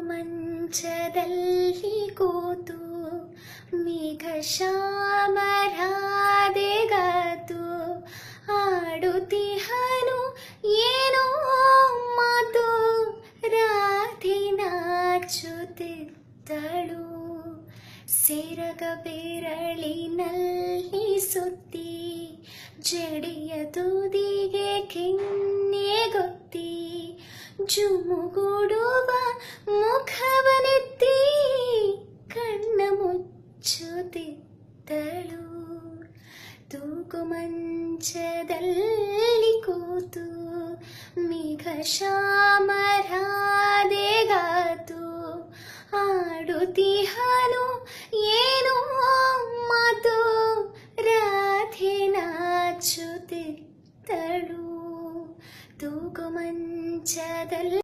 ಮಂಚದಲ್ಲಿ ಕೂತು ಮೇಘ ಶ್ಯಾಮರಾಧೆಗಾತು ಆಡುತ್ತಿಹನು ಏನೋ ಮಾತು ರಾಧೆ ನಾಚುತ್ತಿದ್ದಳು ಸೆರಗ ಬೆರಳಿನಲ್ಲಿ ಸುತ್ತಿ ಜಡೆಯ ತುದಿಗೆ ಕೆನ್ನೆಗೊತ್ತಿ ಜುಮುಗೂಡುವ ಮುಖವನೆತ್ತಿ ಕಣ್ಣ ಮುಚ್ಚುತ್ತಿದ್ದಳು ತೂಗು ಮಂಚದಲ್ಲಿ ಕೂತು ಮೇಘ ಶ್ಯಾಮರಾಧೆಗಾತು ಆಡುತ್ತಿಹನು ಏನೋ ಮಾತು ರಾಧೆ ನಾಚುತ್ತಿದ್ದಳು ತೂಗು ಮಂಚದಲ್ಲಿ